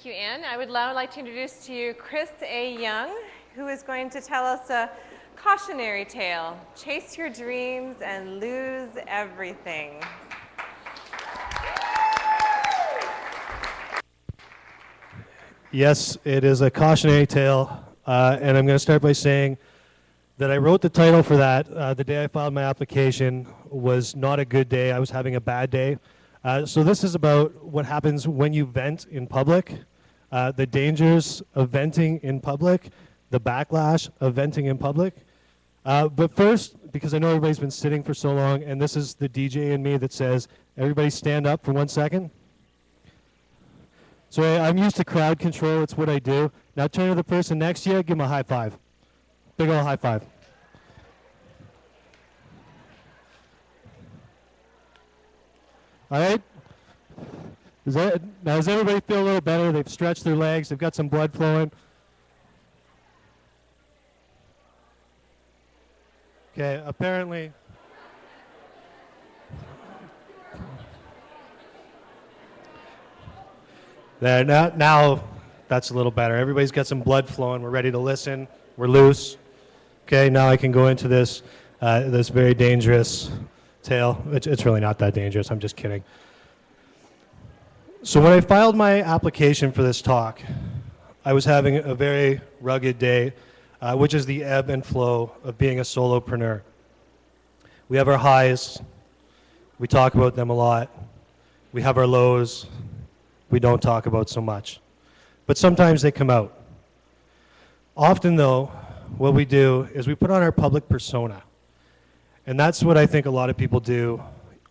Thank you, Anne. I would now like to introduce to you Chris A. Young, who is going to tell us a cautionary tale. Chase your dreams and lose everything. Yes, it is a cautionary tale, and I'm going to start by saying that I wrote the title for that. The day I filed my application was not a good day. I was having a bad day. So this is about what happens when you vent in public, the dangers of venting in public, the backlash of venting in public. But first, because I know everybody's been sitting for so long, and this is the DJ in me that says, everybody stand up for 1 second. So I'm used to crowd control, it's what I do. Now turn to the person next to you, give them a high five. Big ol' high five. All right? Now does everybody feel a little better? They've stretched their legs, they've got some blood flowing. Okay, apparently. There, now that's a little better. Everybody's got some blood flowing. We're ready to listen. We're loose. Okay, now I can go into this this very dangerous tale. It's really not that dangerous. I'm just kidding. So when I filed my application for this talk, I was having a very rugged day, which is the ebb and flow of being a solopreneur. We have our highs. We talk about them a lot. We have our lows. We don't talk about so much. But sometimes they come out. Often, though, what we do is we put on our public persona. And that's what I think a lot of people do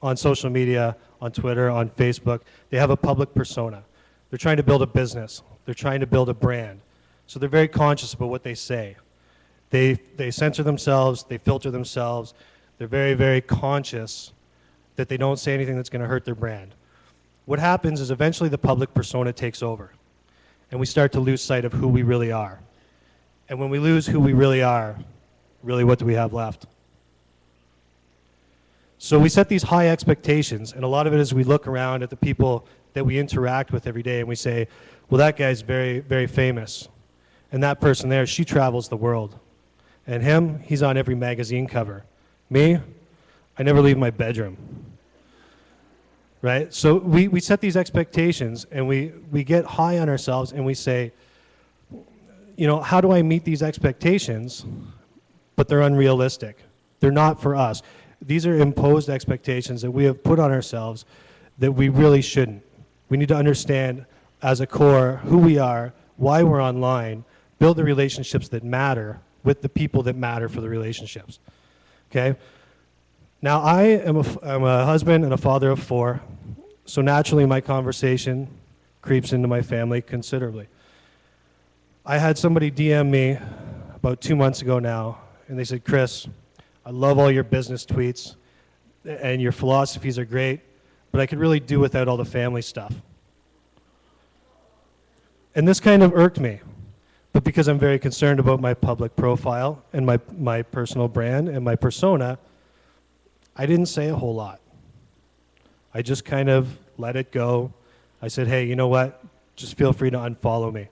on social media, on Twitter, on Facebook. They have a public persona. They're trying to build a business. They're trying to build a brand. So they're very conscious about what they say. They censor themselves. They filter themselves. They're very, very conscious that they don't say anything that's going to hurt their brand. What happens is eventually the public persona takes over, and we start to lose sight of who we really are. And when we lose who we really are, really what do we have left? So we set these high expectations, and a lot of it is we look around at the people that we interact with every day, and we say, well, that guy's very, very famous. And that person there, she travels the world. And him, he's on every magazine cover. Me, I never leave my bedroom. Right? So we set these expectations, and we get high on ourselves, and we say, you know, how do I meet these expectations? But they're unrealistic. They're not for us. These are imposed expectations that we have put on ourselves that we really shouldn't. We need to understand as a core who we are, why we're online, build the relationships that matter with the people that matter for the relationships. Okay? Now, I'm a husband and a father of 4, so naturally my conversation creeps into my family considerably. I had somebody DM me about 2 months ago now, and they said, Chris, I love all your business tweets, and your philosophies are great, but I could really do without all the family stuff. And this kind of irked me, but because I'm very concerned about my public profile and my personal brand and my persona, I didn't say a whole lot. I just kind of let it go. I said, hey, you know what? Just feel free to unfollow me.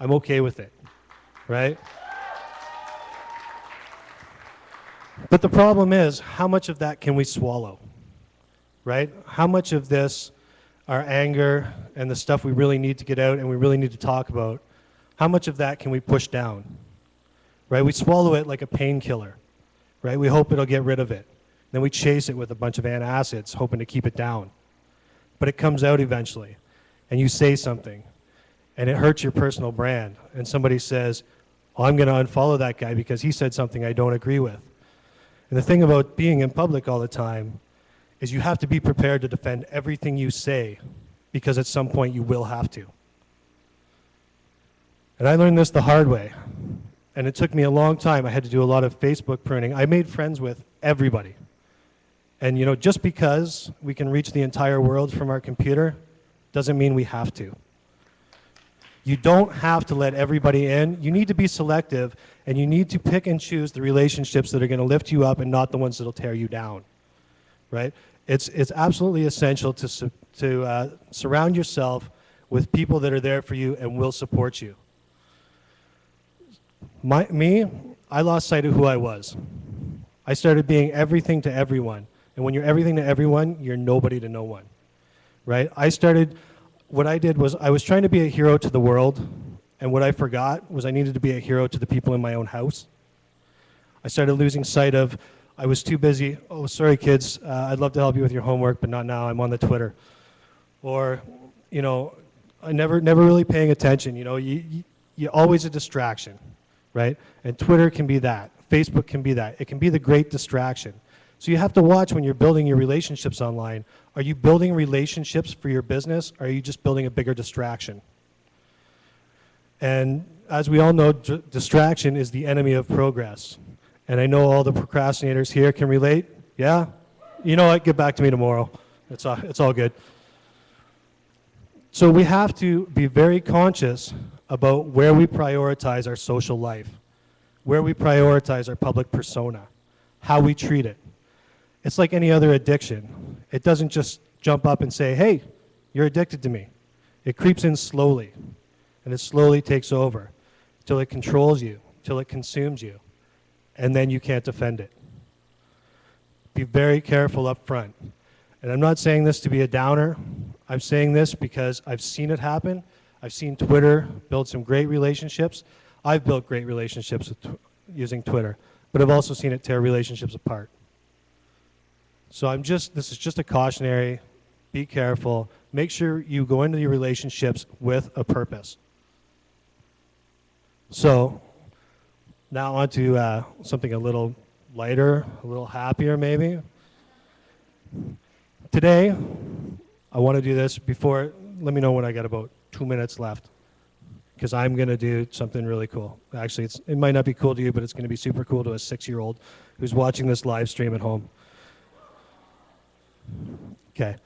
I'm okay with it, right? But the problem is, how much of that can we swallow, right? How much of this, our anger and the stuff we really need to get out and we really need to talk about, how much of that can we push down, right? We swallow it like a painkiller, right? We hope it'll get rid of it. Then we chase it with a bunch of antacids, hoping to keep it down. But it comes out eventually, and you say something, and it hurts your personal brand. And somebody says, oh, I'm going to unfollow that guy because he said something I don't agree with. And the thing about being in public all the time is you have to be prepared to defend everything you say, because at some point you will have to. And I learned this the hard way. And it took me a long time. I had to do a lot of Facebook pruning. I made friends with everybody. And you know, just because we can reach the entire world from our computer doesn't mean we have to. You don't have to let everybody in. You need to be selective, and you need to pick and choose the relationships that are going to lift you up and not the ones that will tear you down, right? It's absolutely essential to surround yourself with people that are there for you and will support you. I lost sight of who I was. I started being everything to everyone. And when you're everything to everyone, you're nobody to no one, right? What I did was I was trying to be a hero to the world, and what I forgot was I needed to be a hero to the people in my own house. I started losing sight of, I was too busy. Oh, sorry, kids, I'd love to help you with your homework, but not now, I'm on the Twitter. Or, I never really paying attention. You're always a distraction, right? And Twitter can be that. Facebook can be that. It can be the great distraction. So you have to watch when you're building your relationships online. Are you building relationships for your business, or are you just building a bigger distraction? And as we all know, distraction is the enemy of progress. And I know all the procrastinators here can relate. Yeah? You know what? Get back to me tomorrow. It's all good. So we have to be very conscious about where we prioritize our social life, where we prioritize our public persona, how we treat it. It's like any other addiction. It doesn't just jump up and say, hey, you're addicted to me. It creeps in slowly, and it slowly takes over till it controls you, till it consumes you, and then you can't defend it. Be very careful up front. And I'm not saying this to be a downer. I'm saying this because I've seen it happen. I've seen Twitter build some great relationships. I've built great relationships using Twitter, but I've also seen it tear relationships apart. So this is just a cautionary. Be careful. Make sure you go into your relationships with a purpose. So now on to something a little lighter, a little happier maybe. Today, I want to do this let me know when I got about 2 minutes left, because I'm going to do something really cool. Actually, it might not be cool to you, but it's going to be super cool to a 6-year-old who's watching this live stream at home. Okay,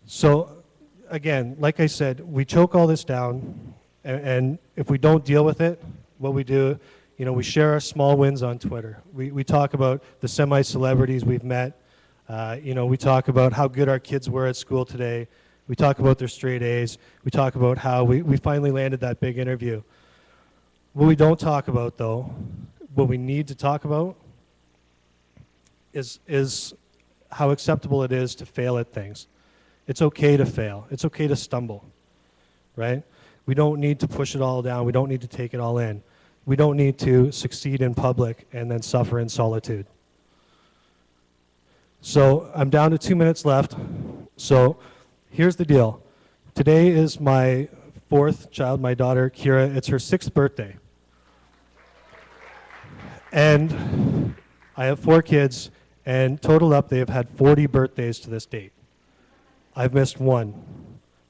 so again, like I said, we choke all this down, and if we don't deal with it, what we do, we share our small wins on Twitter. We talk about the semi-celebrities we've met. We talk about how good our kids were at school today. We talk about their straight A's. We talk about how we finally landed that big interview. What we don't talk about, though, what we need to talk about is how acceptable it is to fail at things. It's okay to fail. It's okay to stumble, right? We don't need to push it all down. We don't need to take it all in. We don't need to succeed in public and then suffer in solitude. So I'm down to 2 minutes left. So here's the deal. Today is my 4th child, my daughter, Kira. It's her 6th birthday. And I have 4 kids, and total up, they have had 40 birthdays to this date. I've missed 1.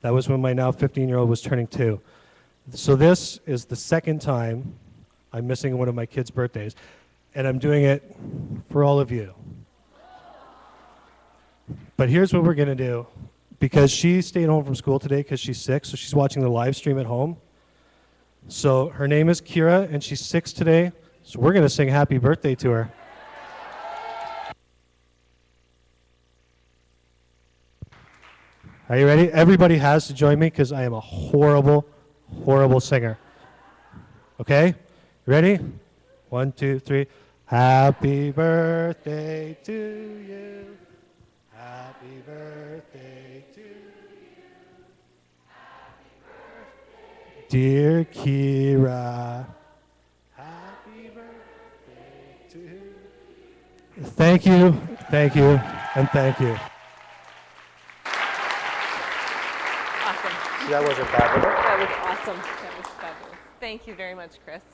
That was when my now 15-year-old was turning 2. So this is the 2nd time I'm missing one of my kids' birthdays, and I'm doing it for all of you. But here's what we're going to do. Because she stayed home from school today because she's sick, so she's watching the live stream at home. So her name is Kira, and she's 6 today, so we're going to sing happy birthday to her. Are you ready? Everybody has to join me because I am a horrible, horrible singer. Okay? Ready? 1, 2, 3. Happy birthday to you. Happy birthday to you. Happy birthday. Dear Kira. Happy birthday to you. Thank you, and thank you. Awesome. That wasn't bad, was it? That was awesome. That was fabulous. Thank you very much, Chris.